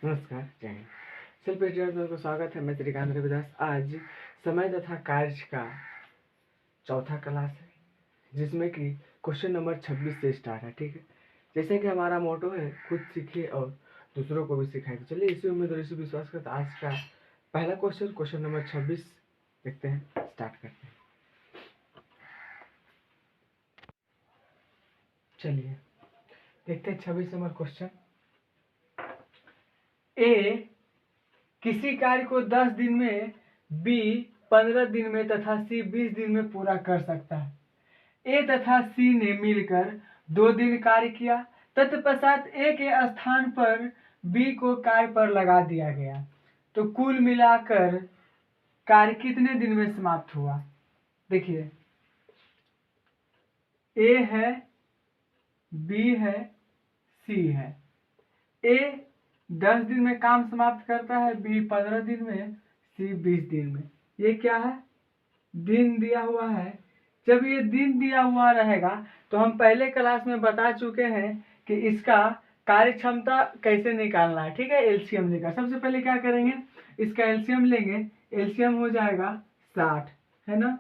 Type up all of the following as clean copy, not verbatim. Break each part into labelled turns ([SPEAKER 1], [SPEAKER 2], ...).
[SPEAKER 1] नमस्कार, जय Hind. Self education को स्वागत है। मैं श्रीकांत रविदास। आज समय तथा कार्य का चौथा क्लास है, जिसमें कि क्वेश्चन नंबर 26 से स्टार्ट है। ठीक है, जैसे कि हमारा मोटो है, खुद सीखिए और दूसरों को भी सिखाए। चलिए इसी उम्मीद और इसी विश्वास के साथ आज का पहला क्वेश्चन नंबर 26 देखते हैं, स्टार्ट करते हैं। चलिए देखते हैं 26 नंबर क्वेश्चन। ए किसी कार्य को 10 दिन में, बी 15 दिन में तथा सी 20 दिन में पूरा कर सकता है। ए तथा सी ने मिलकर 2 दिन कार्य किया। तत्पश्चात ए के स्थान पर बी को कार्य पर लगा दिया गया, तो कुल मिलाकर कार्य कितने दिन में समाप्त हुआ? देखिए, ए है, बी है, सी है। ए 10 दिन में काम समाप्त करता है, बी 15 दिन में, सी 20 दिन में। ये क्या है? दिन दिया हुआ है। जब ये दिन दिया हुआ रहेगा तो हम पहले क्लास में बता चुके हैं कि इसका कार्य क्षमता कैसे निकालना है। ठीक है, एलसीएम लेकर सबसे पहले क्या करेंगे, इसका एलसीएम लेंगे। एलसीएम हो जाएगा 60, है ना।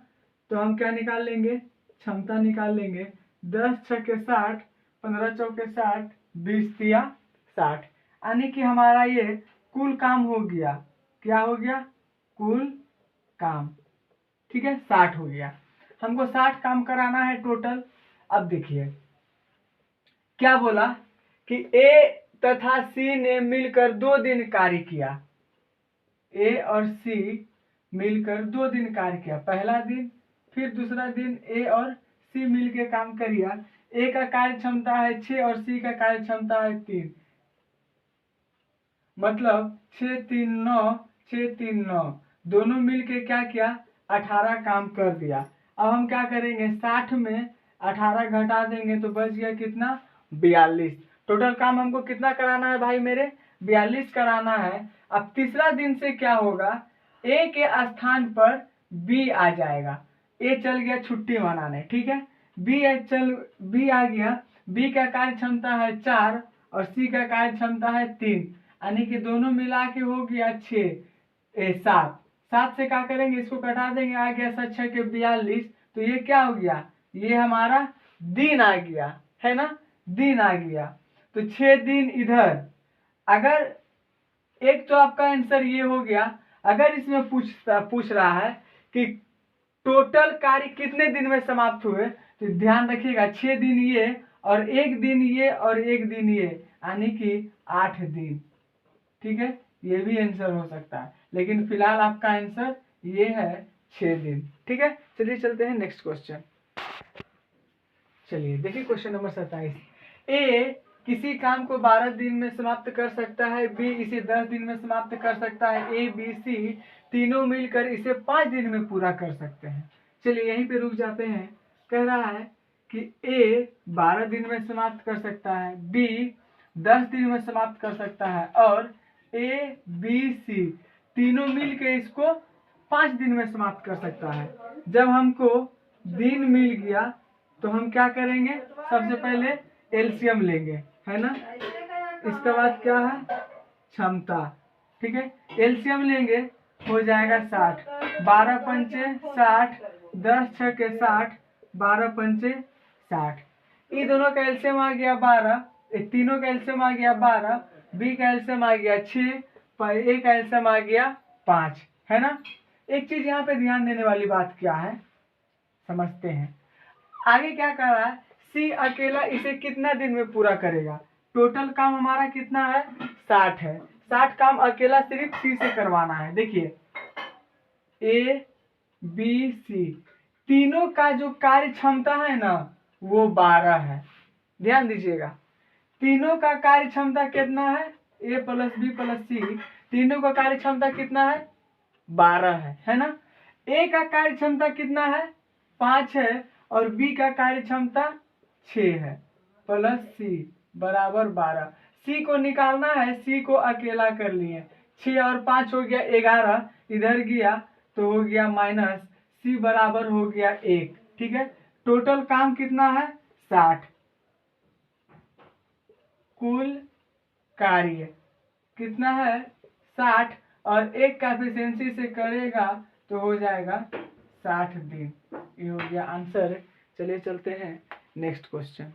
[SPEAKER 1] तो हम क्या निकाल लेंगे, क्षमता निकाल लेंगे। 10 छक्के 60, 15 चौके 60, 20 दिया 60, यानी कि हमारा ये कुल काम हो गया। क्या हो गया? कुल काम। ठीक है, 60 हो गया। हमको 60 काम कराना है टोटल। अब देखिए क्या बोला कि ए तथा सी ने मिलकर 2 दिन कार्य किया। ए और सी मिलकर 2 दिन कार्य किया। पहला दिन, फिर दूसरा दिन ए और सी मिलकर काम करिया। ए का कार्य क्षमता है 6 और सी का कार्य क्षमता है 3, मतलब 6 3 9, 6 3 9, दोनों मिलके क्या किया? 18 काम कर दिया। अब हम क्या करेंगे, 60 में 18 घटा देंगे तो बच गया कितना? 42। टोटल काम हमको कितना कराना है भाई मेरे? 42 कराना है। अब तीसरा दिन से क्या होगा, ए के स्थान पर बी आ जाएगा। ए चल गया छुट्टी मनाने, ठीक है। बी आ गया। बी का कार्य क्षमता है 4 और सी का कार्य क्षमता है 3, यानी कि दोनों मिला के हो गया 7। 7 से क्या करेंगे, इसको कटा देंगे, आ गया 7 6 के 42। तो ये क्या हो गया? ये हमारा दिन आ गया, है ना। दिन आ गया तो 6 दिन इधर। अगर एक तो आपका आंसर ये हो गया। अगर इसमें पूछ रहा है कि टोटल कार्य कितने दिन में समाप्त हुए, तो ध्यान रखिएगा 6 दिन ये और 1 दिन ये और 1 दिन ये, यानी कि 8 दिन। ठीक है, ये भी आंसर हो सकता है, लेकिन फिलहाल आपका आंसर ये है 6 दिन। ठीक है, चलिए चलते हैं नेक्स्ट क्वेश्चन। चलिए देखिए क्वेश्चन नंबर 27। ए किसी काम को 12 दिन में समाप्त कर सकता है, बी इसे 10 दिन में समाप्त कर सकता है, ए बी सी तीनों मिलकर इसे 5 दिन में पूरा कर सकते हैं। चलिए यहीं पे रुक जाते हैं। कह रहा है कि ए 12 दिन में समाप्त कर सकता है, बी 10 दिन में समाप्त कर सकता है और ए बी सी तीनों मिलकर इसको 5 दिन में समाप्त कर सकता है। जब हमको दिन मिल गया तो हम क्या करेंगे, सबसे पहले एलसीएम लेंगे, है ना। इसके बाद क्या है, क्षमता। ठीक है, एलसीएम लेंगे, हो जाएगा 60। 12 पंचे 60, 10 छके 60, 12 पंचे 60। ये दोनों का एलसीएम आ गया 12, तीनों का एलसीएम आ गया 12, बी का एलसीएम आ गया 6, ए का एलसीएम आ गया 5, है ना। एक चीज यहाँ पे ध्यान देने वाली बात क्या है, समझते हैं। आगे क्या कर रहा है, सी अकेला इसे कितना दिन में पूरा करेगा? टोटल काम हमारा कितना है? 60 है। 60 काम अकेला सिर्फ सी से करवाना है। देखिए ए बी सी तीनों का जो कार्य क्षमता है ना, वो 12 है। ध्यान दीजिएगा, तीनों का कार्य क्षमता कितना है? ए प्लस बी प्लस सी, तीनों का कार्य क्षमता कितना है? 12 है ना। ए का कार्य क्षमता कितना है? 5 है और बी का कार्य क्षमता 6 है, प्लस सी बराबर 12। सी को निकालना है, सी को अकेला कर लिए। 6 और 5 हो गया 11, इधर गया तो हो गया माइनस, सी बराबर हो गया 1। ठीक है, टोटल काम कितना है? 60। कुल कार्य कितना है 60, और एक का एफिशिएंसी से करेगा तो हो जाएगा 60 दिन। ये हो गया आंसर। चलिए चलते हैं नेक्स्ट क्वेश्चन।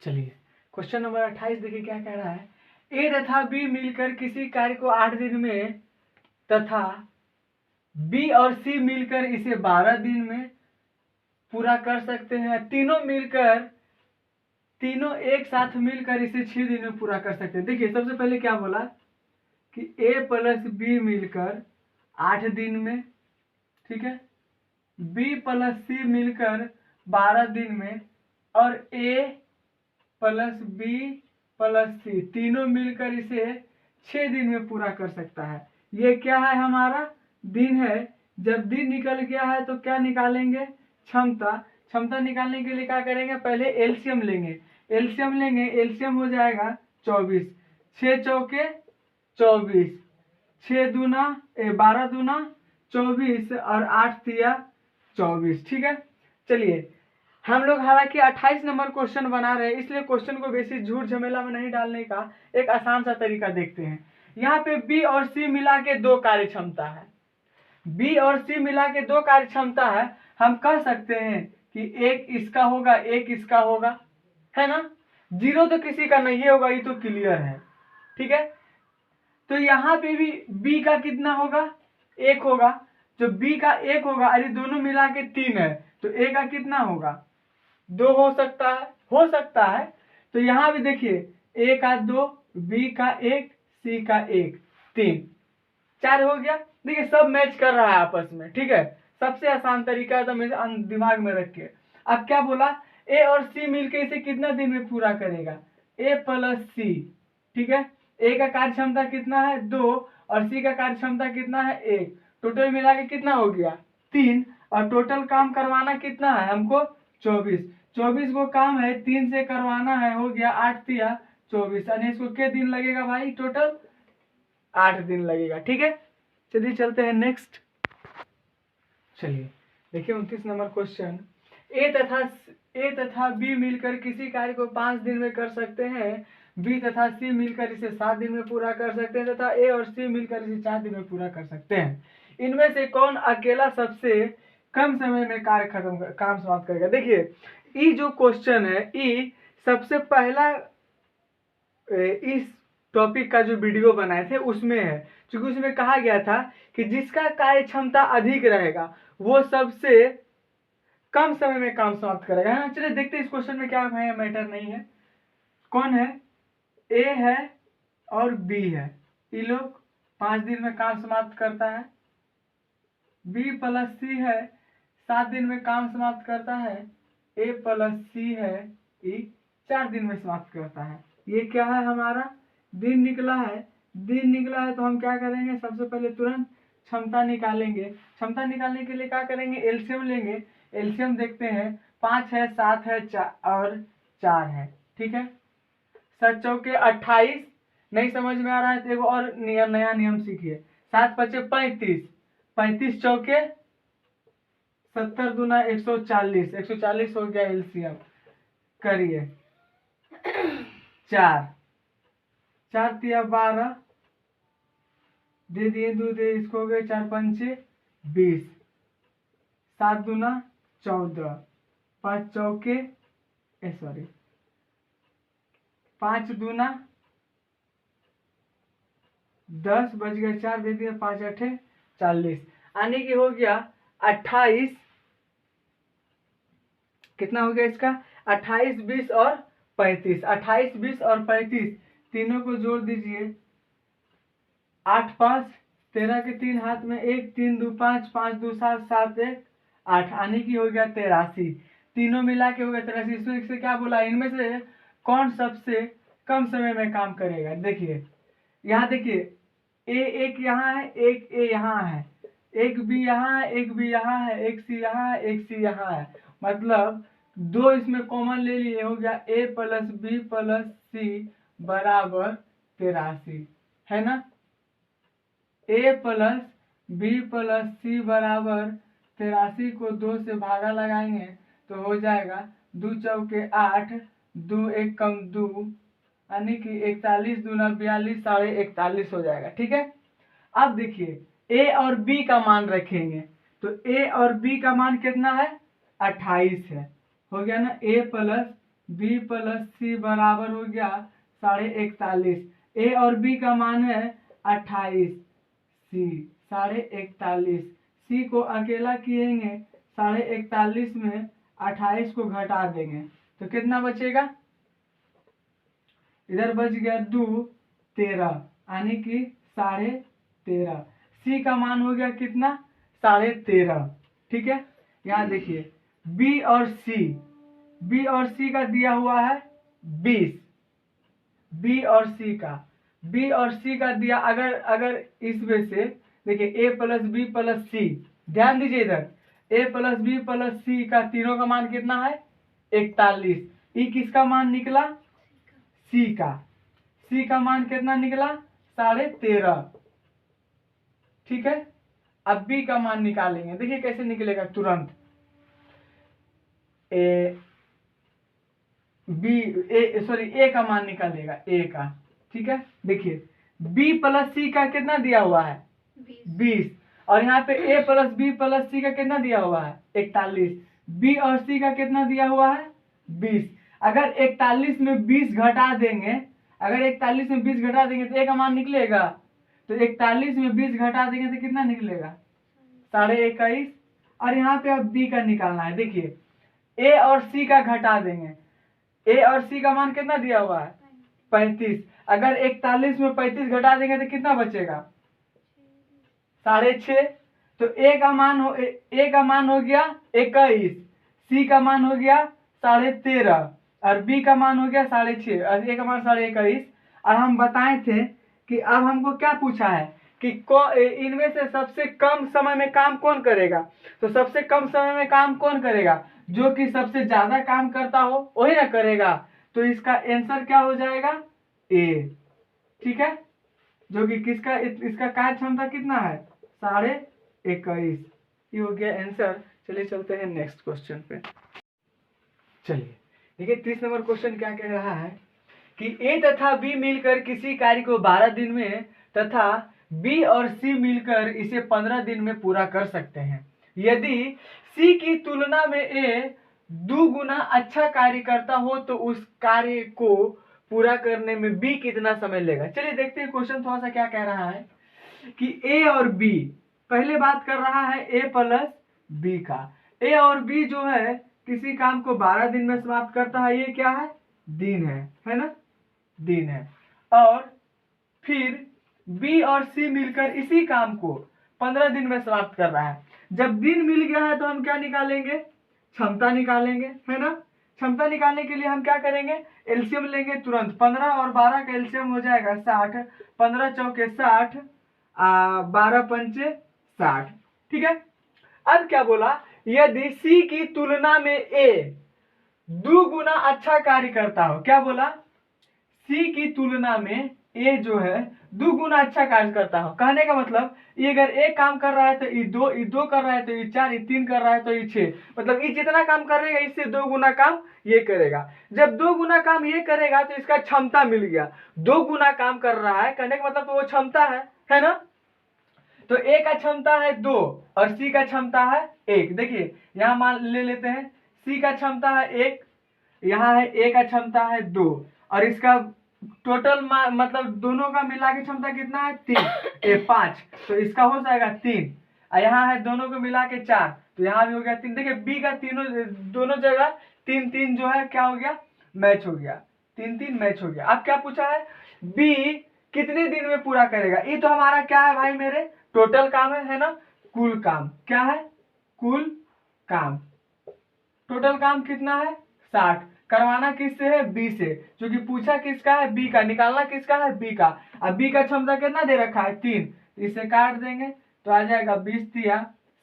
[SPEAKER 1] चलिए क्वेश्चन नंबर 28 देखिए क्या कह रहा है। ए तथा बी मिलकर किसी कार्य को 8 दिन में तथा बी और सी मिलकर इसे 12 दिन में पूरा कर सकते हैं। तीनों एक साथ मिलकर इसे 6 दिन में पूरा कर सकते हैं। देखिए सबसे पहले क्या बोला कि ए प्लस बी मिलकर 8 दिन में, ठीक है, बी प्लस सी मिलकर 12 दिन में, और ए प्लस बी प्लस सी तीनों मिलकर इसे 6 दिन में पूरा कर सकता है। ये क्या है हमारा दिन है। जब दिन निकल गया है तो क्या निकालेंगे, क्षमता। क्षमता निकालने के लिए क्या करेंगे, पहले एलसीएम लेंगे। एलसीएम हो जाएगा 24, 6 चौके 24, 6 दूना 12 दूना 24 और 8 तिया 24। ठीक है, चलिए हम लोग हालांकि 28 नंबर क्वेश्चन बना रहे हैं, इसलिए क्वेश्चन को बेसी झूठ झमेला में नहीं डालने का एक आसान सा तरीका देखते हैं। यहाँ पे बी और सी मिला के 2 कार्य क्षमता है। बी और सी मिला के 2 कार्य क्षमता है। हम कह सकते हैं कि एक इसका होगा एक इसका होगा, है ना। 0 तो किसी का नहीं होगा, ये तो क्लियर है। ठीक है, तो यहाँ पे भी बी का कितना होगा, 1 होगा। जो बी का 1 होगा, अरे दोनों मिला के 3 है, तो ए का कितना होगा, 2 हो सकता है। तो यहाँ भी देखिए ए का 2, बी का 1, सी का 1, 3, 4 हो गया। देखिए सब मैच कर रहा है आपस में। ठीक है, सबसे आसान तरीका एकदम दिमाग में रख के। अब क्या बोला, ए और सी मिलके इसे कितना दिन में पूरा करेगा, ए प्लस सी। ठीक है, ए का कार्य क्षमता कितना है 2 और सी का कार्य क्षमता कितना है 1, टोटल मिला के कितना हो गया 3, और टोटल काम करवाना कितना है हमको 24। 24 को काम है 3 से करवाना है, हो गया 8 तिया 24, यानी इसको कितने दिन लगेगा भाई, टोटल 8 दिन लगेगा। ठीक है, चलिए चलते हैं नेक्स्ट। चलिए देखिए 29 नंबर क्वेश्चन। ए तथा बी मिलकर किसी कार्य को 5 दिन में कर सकते हैं। बी तथा सी मिलकर इसे 7 दिन में पूरा कर सकते हैं तथा ए और सी मिलकर इसे 4 दिन में पूरा कर सकते हैं। इनमें से कौन अकेला सबसे कम समय में काम समाप्त करेगा। देखिए ये जो क्वेश्चन है, ये सबसे पहला इस टॉपिक का जो वीडियो बनाए थे उसमें है, क्योंकि उसमें कहा गया था कि जिसका कार्य क्षमता अधिक रहेगा वो सबसे कम समय में काम समाप्त करेगा, है ना। चलिए देखते हैं इस क्वेश्चन में क्या है, मैटर नहीं है। कौन है, ए है और बी है, ये लोग 5 दिन में काम समाप्त करता है। बी प्लस सी है 7 दिन में काम समाप्त करता है। ए प्लस सी है, ये 4 दिन में समाप्त करता है। ये क्या है हमारा दिन निकला है। दिन निकला है तो हम क्या करेंगे, सबसे पहले तुरंत क्षमता निकालेंगे। क्षमता निकालने के लिए क्या करेंगे, एलसीएम लेंगे। एलसीएम देखते हैं, 5 है 7 है और 4 है। ठीक है, 7 चौके 28, नहीं समझ में आ रहा है तो एगो और नया नियम सीखिए। 7 पचे 35, 35 चौके 70 दूना 140, 140 हो गया एलसीएम। करिए 4 4 तिया 12 दे दिए, 2 दे इसको हो गए 4 पंचे 20, 7 दूना 14, 5 चौके 5 दूना 10 बज गए 4 दे दिए 5 8 40, आने की हो गया 28। कितना हो गया इसका 28 20 और 35, 28 20 और 35 तीनों को जोड़ दीजिए। 8 5 13 के 3 हाथ में 1, 3 2 5, 5 2 7, 7 1 8, आने की हो गया 83। तीनों मिला के हो गया 83। इसमें से क्या बोला, इनमें से कौन सबसे कम समय में काम करेगा। देखिए यहाँ देखिए ए एक यहाँ है, एक ए यहाँ है, एक बी यहाँ है, एक बी यहाँ है, एक सी यहाँ है, एक सी यहाँ है। मतलब 2 इसमें कॉमन ले लिए, हो गया ए प्लस बी प्लस सी बराबर 83, है ना। ए प्लस बी प्लस सी बराबर 83 को 2 से भागा लगाएंगे तो हो जाएगा 2 चौके 8, 2 1 कम 2, यानी कि 41 दूना 42 41.5 हो जाएगा। ठीक है, अब देखिए ए और बी का मान रखेंगे, तो ए और बी का मान कितना है 28 है, हो गया ना। ए प्लस बी प्लस सी बराबर हो गया 41.5। ए और बी का मान है 28, सी 41.5। सी को अकेला किएंगे 41.5 में 28 को घटा देंगे तो कितना बचेगा, इधर बच गया 2 13 यानी कि 13.5। सी का मान हो गया कितना 13.5। ठीक है, यहाँ देखिए बी और सी का दिया हुआ है 20। बी और सी का दिया, अगर इसमें से देखिए ए प्लस बी प्लस सी, ध्यान दीजिए इधर ए प्लस बी प्लस सी का तीनों का मान कितना है 41। ई किसका मान निकला, सी का मान कितना निकला 13.5। ठीक है, अब बी का मान निकालेंगे, देखिए कैसे निकलेगा तुरंत। ए का मान निकालेगा ए का। ठीक है, देखिए बी प्लस सी का कितना दिया हुआ है 20, और यहाँ पे ए प्लस बी प्लस सी का कितना दिया हुआ है 41। बी और सी का कितना दिया हुआ है 20। अगर 41 में 20 घटा देंगे, तो ए का मान निकलेगा, तो 41 में 20 घटा देंगे तो कितना निकलेगा 21.5। और यहाँ पे अब बी का निकालना है, देखिए ए और सी का घटा देंगे, ए और सी का मान कितना दिया हुआ है 35। अगर 41 में 35 घटा देंगे तो कितना बचेगा 6.5। तो ए का मान हो गया 21, सी का मान हो गया 13.5 और बी का मान हो गया 6.5 और ए का मान 21.5। और हम बताए थे कि अब हमको क्या पूछा है कि इनमें से सबसे कम समय में काम कौन करेगा, तो सबसे कम समय में काम कौन करेगा, जो कि सबसे ज्यादा काम करता हो वही ना करेगा। तो इसका आंसर क्या हो जाएगा ए। ठीक है, जो कि इसका कार्य क्षमता कितना है 21.5। ये हो गया आंसर। चलिए चलते हैं नेक्स्ट क्वेश्चन पे। चलिए देखिए 30 नंबर क्वेश्चन क्या कह रहा है कि ए तथा बी मिलकर किसी कार्य को 12 दिन में तथा बी और सी मिलकर इसे 15 दिन में पूरा कर सकते हैं। यदि सी की तुलना में ए 2 गुना अच्छा कार्य करता हो तो उस कार्य को पूरा करने में बी कितना समय लेगा। चलिए देखते हैं क्वेश्चन थोड़ा सा क्या कह रहा है कि ए और बी, पहले बात कर रहा है ए प्लस बी का। ए और बी जो है किसी काम को 12 दिन में समाप्त करता है, ये क्या है दिन है ना, दिन है। और फिर बी और सी मिलकर इसी काम को 15 दिन में समाप्त कर रहा है। जब दिन मिल गया है तो हम क्या निकालेंगे, क्षमता निकालेंगे, है ना। क्षमता निकालने के लिए हम क्या करेंगे, एलसीएम लेंगे तुरंत। 15 और 12 का एलसीएम हो जाएगा 60, 15 चौके 60, 12 पंचे 60। ठीक है, अब क्या बोला, यदि सी की तुलना में ए 2 गुना अच्छा कार्य करता हो। क्या बोला, सी की तुलना में ए जो है 2 गुना अच्छा कार्य करता हो। कहने का मतलब ये अगर एक काम कर रहा है तो ये दो कर रहा है तो ये 4, ये 3 कर रहा है तो ये 6, मतलब ये जितना काम करेगा इससे 2 गुना काम ये करेगा। जब 2 गुना काम ये करेगा तो इसका क्षमता मिल गया। 2 गुना काम कर रहा है कहने का मतलब तो वो क्षमता है ना। तो ए का क्षमता है 2 और सी का क्षमता है 1। देखिए यहाँ मान ले लेते हैं सी का क्षमता है 1, यहाँ है ए का क्षमता है 2 और इसका टोटल मतलब दोनों का मिला के क्षमता कितना है 3, 5, तो इसका हो जाएगा 3। और यहाँ है दोनों को मिला के 4, तो यहाँ भी हो गया 3। देखिए बी का दोनों जगह 3 जो है क्या हो गया मैच हो गया, 3 मैच हो गया। अब क्या पूछा है, बी कितने दिन में पूरा करेगा। ये तो हमारा क्या है भाई मेरे, टोटल काम है ना, कुल काम। क्या है, कुल काम। टोटल काम कितना है 60। करवाना किससे है, बी से, क्योंकि पूछा किसका है बी का, निकालना किसका है बी का। अब बी का क्षमता कितना दे रखा है 3, इसे काट देंगे तो आ जाएगा 20 या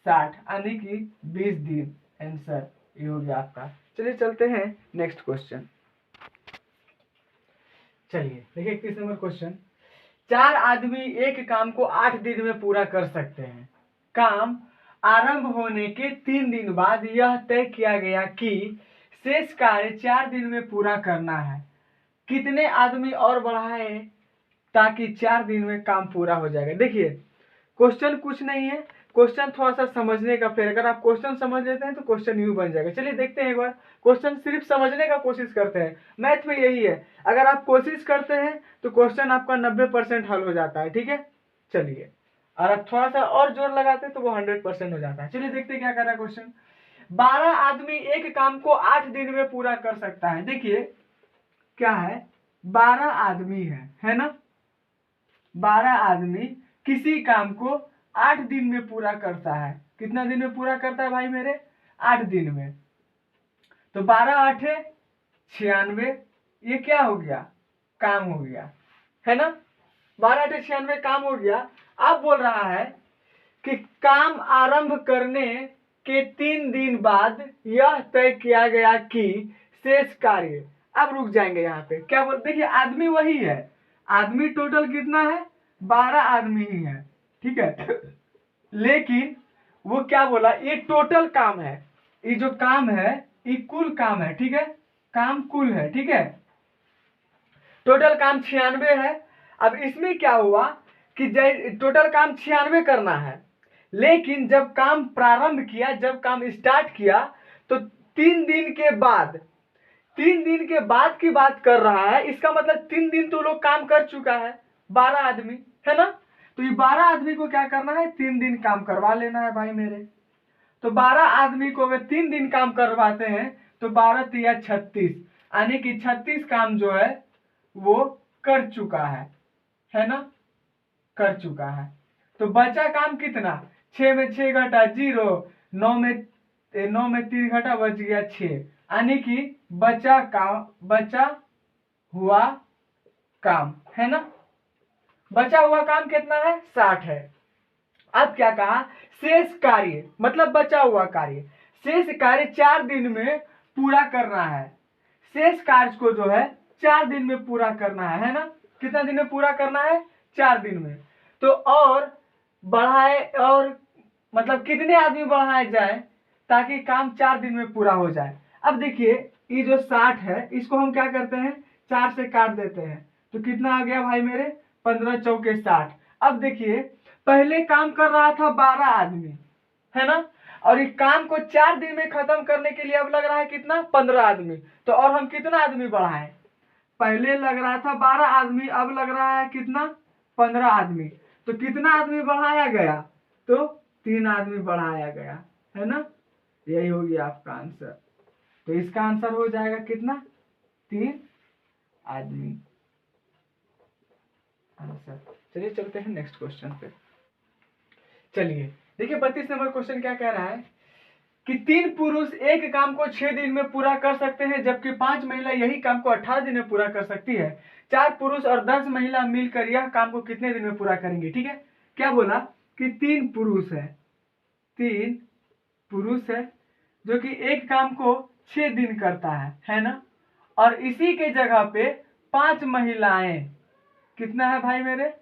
[SPEAKER 1] 60 यानी कि 20 दिन। आंसर ये हो गया आपका। चलिए चलते हैं नेक्स्ट क्वेश्चन। चलिए देखिए 31 नंबर क्वेश्चन। 4 आदमी एक काम को 8 दिन में पूरा कर सकते हैं। काम आरंभ होने के 3 दिन बाद यह तय किया गया कि शेष कार्य 4 दिन में पूरा करना है। कितने आदमी और बढ़ाए ताकि 4 दिन में काम पूरा हो जाएगा। देखिए क्वेश्चन कुछ नहीं है, क्वेश्चन थोड़ा सा समझने का, फिर अगर आप क्वेश्चन समझ लेते हैं तो क्वेश्चन यूं बन जाएगा। चलिए देखते हैं एक बार, क्वेश्चन सिर्फ समझने का कोशिश करते हैं। मैथ में यही है, अगर आप कोशिश करते हैं तो क्वेश्चन आपका 90% हल हो जाता है। ठीक है, चलिए, और आप थोड़ा सा और जोर लगाते हैं तो वो 100% हो जाता है। चलिए देखते हैं क्या कर रहा है क्वेश्चन। 12 आदमी एक काम को 8 दिन में पूरा कर सकता है। देखिए क्या है, 12 आदमी है ना, 12 आदमी किसी काम को 8 दिन में पूरा करता है। कितना दिन में पूरा करता है भाई मेरे? 8 दिन में। तो 12 आठे 96, ये क्या हो गया? काम हो गया, है ना। 12 आठे 96 काम हो गया। अब बोल रहा है कि काम आरंभ करने के 3 दिन बाद यह तय किया गया कि शेष कार्य, अब रुक जाएंगे यहाँ पे, क्या बोल, देखिए आदमी वही है, आदमी टोटल कितना है? 12 आदमी ही है, ठीक है। लेकिन वो क्या बोला, ये टोटल काम है, ये जो काम है ये कुल काम है, ठीक है, काम कुल है, ठीक है, टोटल काम 96 है। अब इसमें क्या हुआ कि टोटल काम 96 करना है, लेकिन जब काम प्रारंभ किया, जब काम स्टार्ट किया तो 3 दिन के बाद, 3 दिन के बाद की बात कर रहा है, इसका मतलब 3 दिन तो लोग काम कर चुका है 12 आदमी, है ना। तो ये 12 आदमी को क्या करना है? 3 दिन काम करवा लेना है भाई मेरे। तो 12 आदमी को अगर 3 दिन काम करवाते हैं तो 12 तिया 36, यानी कि 36 काम जो है वो कर चुका है ना, कर चुका है। तो बचा काम कितना? 6 में 6 घटा 0, 9 में 3 घटा बच गया 6, यानी कि बचा हुआ काम, है ना, बचा हुआ काम कितना है? 60 है। अब क्या कहा? शेष कार्य, मतलब बचा हुआ कार्य, शेष कार्य 4 दिन में पूरा करना है। शेष कार्य को जो है 4 दिन में पूरा करना है ना। कितना दिन में पूरा करना है? 4 दिन में। तो और बढ़ाए, और मतलब कितने आदमी बढ़ाए जाए ताकि काम 4 दिन में पूरा हो जाए। अब देखिए ये जो 60 है इसको हम क्या करते हैं? 4 से काट देते हैं, तो कितना आ गया भाई मेरे? 15 चौके 60। अब देखिए पहले काम कर रहा था 12 आदमी, है ना, और इस काम को 4 दिन में खत्म करने के लिए अब लग रहा है कितना? 15 आदमी। तो और हम कितना आदमी बढ़ाएं? पहले लग रहा था 12 आदमी, अब लग रहा है कितना? 15 आदमी। तो कितना आदमी बढ़ाया गया? तो 3 आदमी बढ़ाया गया, है ना। यही हो गया आपका आंसर। तो इसका आंसर हो जाएगा कितना? 3 आदमी आंसर। चलिए चलते हैं नेक्स्ट क्वेश्चन पे। चलिए देखिए 32 नंबर क्वेश्चन क्या कह रहा है कि 3 पुरुष एक काम को 6 दिन में पूरा कर सकते हैं, जबकि 5 महिला यही काम को 18 दिन में पूरा कर सकती है। 4 पुरुष और 10 महिला मिलकर यह काम को कितने दिन में पूरा करेंगे? ठीक है, क्या बोला कि 3 पुरुष है, 3 पुरुष है जो कि एक काम को 6 दिन करता है ना, और इसी के जगह पे 5 महिलाएं, कितना है भाई मेरे?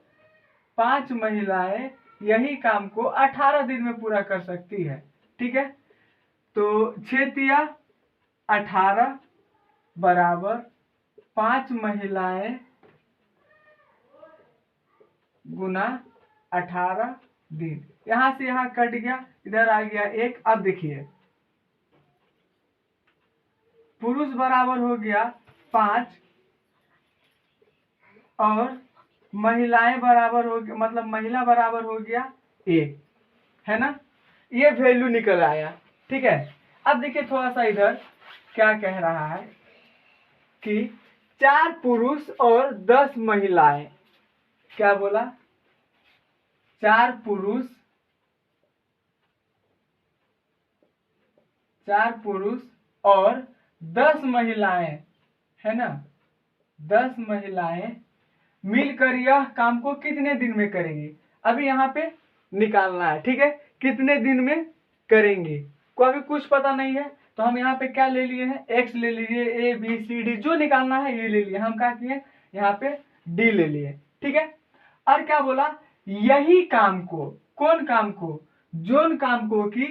[SPEAKER 1] 5 महिलाएं यही काम को 18 दिन में पूरा कर सकती है, ठीक है। तो 6 तिया 18 बराबर 5 महिलाएं गुना 18 दिन, यहां से यहां कट गया, इधर आ गया 1। अब देखिए पुरुष बराबर हो गया 5 और महिलाएं बराबर हो गया, मतलब महिला बराबर हो गया 1, है ना, ये वैल्यू निकल आया, ठीक है। अब देखिए थोड़ा सा इधर क्या कह रहा है कि 4 पुरुष और 10 महिलाएं, क्या बोला? 4 पुरुष, 4 पुरुष और 10 महिलाएं, है ना, 10 महिलाएं मिलकर यह काम को कितने दिन में करेंगी? अभी यहाँ पे निकालना है, ठीक है, कितने दिन में करेंगे को अभी कुछ पता नहीं है। तो हम यहाँ पे क्या ले लिए हैं? एक्स ले लिए, ए बी सी डी, जो निकालना है ये ले लिए। हम क्या किए यहाँ पे? डी ले लिए, ठीक है। और क्या बोला? यही काम को, कौन काम को? जोन काम को कि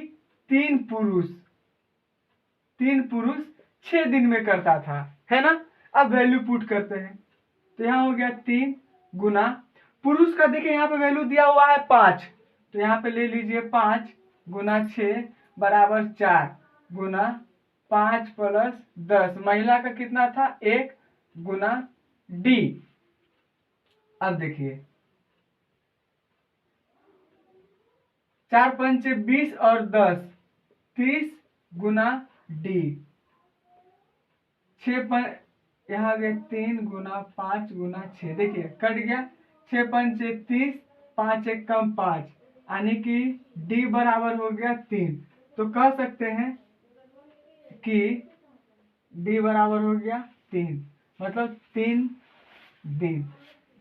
[SPEAKER 1] 3 पुरुष 6 दिन में करता था, है ना। अब वैल्यू पुट करते हैं, तो यहाँ हो गया 3 गुना पुरुष का, देखिए यहाँ पे वैल्यू दिया हुआ है 5, तो यहाँ पे ले लीजिए 5 गुना 6 बराबर 4 गुना 5 प्लस 10, महिला का कितना था 1 गुना डी। अब देखिए 4 पंचे 20 और 10 30 गुना डी, 6 यहाँ गए 3 गुना 5 गुना 6, देखिए कट गया, 6 पंचे 30, 5 एक कम 5, यानी कि डी बराबर हो गया 3। तो कह सकते हैं कि डी बराबर हो गया 3, मतलब 3 दिन।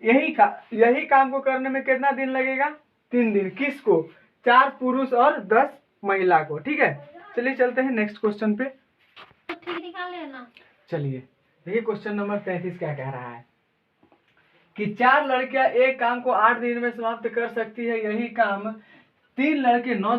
[SPEAKER 1] यही काम को करने में कितना दिन लगेगा, 3 दिन। किसको, 4 पुरुष और 10 महिला को। ठीक है, चलिए चलते हैं नेक्स्ट क्वेश्चन पे।
[SPEAKER 2] तो ठीक निकाल लेना।
[SPEAKER 1] चलिए देखिए क्वेश्चन नंबर 33 क्या कह रहा है कि 4 लड़कियां एक काम को 8 दिन में समाप्त कर सकती है। यही काम 3 लड़के 9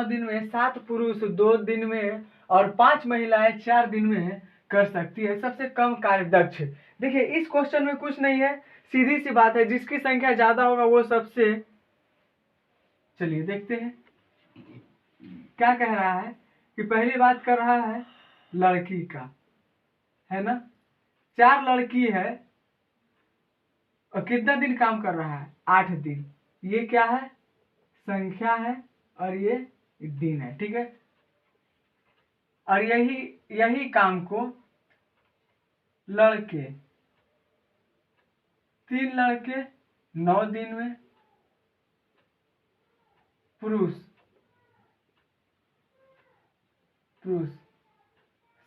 [SPEAKER 1] दिन में 7 पुरुष 2 दिन में और 5 महिलाएं 4 दिन में कर सकती है। सबसे कम कार्यदक्ष। देखिए इस क्वेश्चन में कुछ नहीं है, सीधी सी बात है, जिसकी संख्या ज्यादा होगा वो सबसे। चलिए देखते हैं क्या कह रहा है कि पहली बात कर रहा है लड़की का, है ना। 4 लड़की है और कितना दिन काम कर रहा है, 8 दिन। ये क्या है, संख्या है और ये दिन है। ठीक है, और यही काम को लड़के 3 लड़के 9 दिन में, पुरुष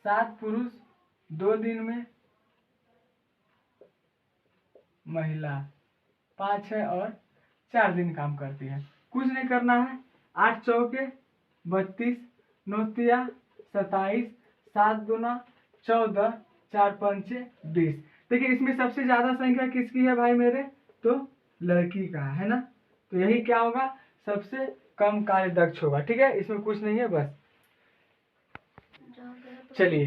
[SPEAKER 1] 7 पुरुष 2 दिन में, महिला 5 है और 4 दिन काम करती है। कुछ नहीं करना है, 8 चौके 32, 9 तिया 27, 7 गुना 14, 4 पंचे 20। देखिए इसमें सबसे ज्यादा संख्या किसकी है भाई मेरे, तो लड़की का है ना। तो यही क्या होगा, सबसे कम कार्यदक्ष होगा। ठीक है, इसमें कुछ नहीं है बस। चलिए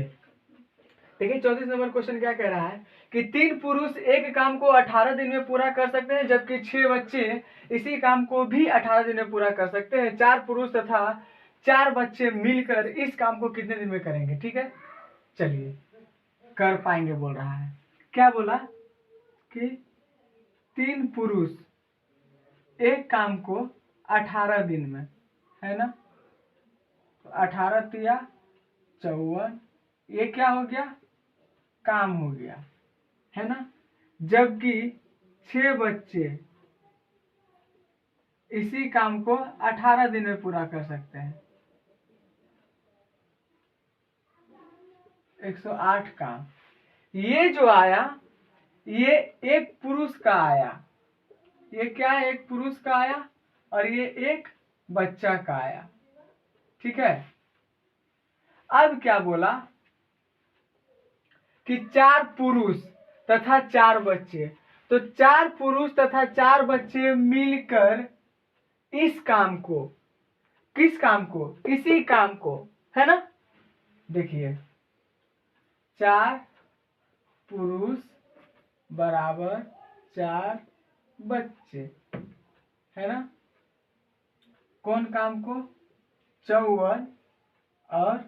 [SPEAKER 1] देखिए 34 नंबर क्वेश्चन क्या कह रहा है कि 3 पुरुष एक काम को 18 दिन में पूरा कर सकते हैं, जबकि 6 बच्चे इसी काम को भी 18 दिन में पूरा कर सकते हैं। 4 पुरुष तथा 4 बच्चे मिलकर इस काम को कितने दिन में करेंगे। ठीक है, चलिए कर पाएंगे बोल रहा है। क्या बोला कि 3 पुरुष एक काम को 18 दिन में, है ना, 18 तिया 54, ये क्या हो गया, काम हो गया, है ना। जबकि 6 बच्चे इसी काम को 18 दिन में पूरा कर सकते हैं। 108 काम। ये जो आया ये एक पुरुष का आया, ये क्या है, एक पुरुष का आया और ये एक बच्चा का आया। ठीक है, अब क्या बोला कि 4 पुरुष तथा 4 बच्चे, तो 4 पुरुष तथा 4 बच्चे मिलकर इस काम को, किस काम को, इसी काम को, है ना। देखिए 4 पुरुष बराबर 4 बच्चे, है ना। कौन काम को, 54 और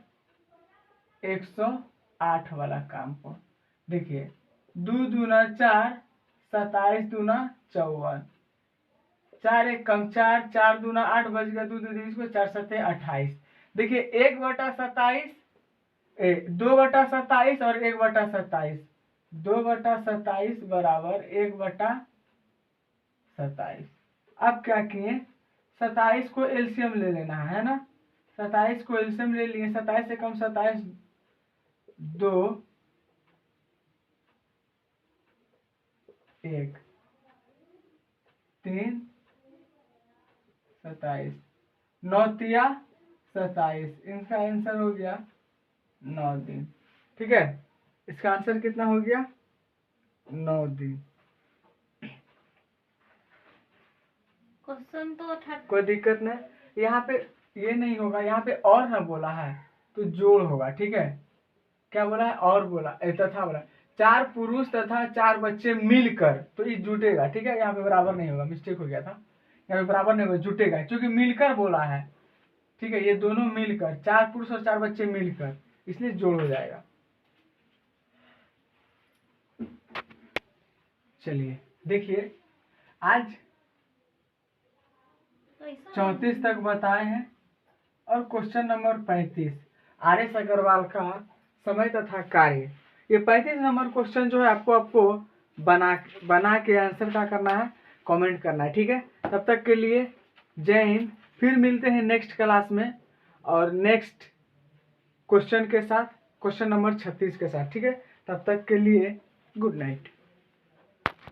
[SPEAKER 1] 108 वाला काम को। देखिए 2 दूना 4, 27 दूना 54, 4 एक कम 4, 4 दूना 8 बच गया, 2 दूनी इसको 4 सत्ते 28। देखिए 1/27, 2/27 और 1/27, 2/27 बराबर 1/27। अब क्या किए, 27 को एलसीएम ले लेना है ना। 27 को एलसीएम ले लिए, 27 से कम 27, 2 1 3 27, 9 तिया 27, इनका आंसर हो गया 9 दिन। ठीक है, इसका आंसर कितना हो गया, 9 दिन।
[SPEAKER 2] क्वेश्चन तो
[SPEAKER 1] कोई दिक्कत नहीं, यहाँ पे ये नहीं होगा, यहाँ पे और ना बोला है तो जोड़ होगा। ठीक है, क्या बोला है, और बोला तथा बोला 4 पुरुष तथा 4 बच्चे मिलकर, तो ये जुटेगा, ठीक है, यहाँ पे बराबर नहीं होगा, मिस्टेक हो गया था, यहाँ पे बराबर नहीं होगा, जुटेगा, क्योंकि मिलकर बोला है, ठीक है, ये दोनों मिलकर, 4 पुरुष और 4 बच्चे मिलकर, इसलिए जोड़ हो जाएगा। चलिए देखिए, आज
[SPEAKER 2] तो ऐसा
[SPEAKER 1] 34 तक बताए हैं और क्वेश्चन नंबर 35 आर.एस. अग्रवाल का समय तथा कार्य। ये 35 नंबर क्वेश्चन जो है आपको बना के आंसर क्या करना है, कमेंट करना है, ठीक है। तब तक के लिए जय हिंद, फिर मिलते हैं नेक्स्ट क्लास में और नेक्स्ट क्वेश्चन के साथ, क्वेश्चन नंबर 36 के साथ, ठीक है। तब तक के लिए गुड नाइट।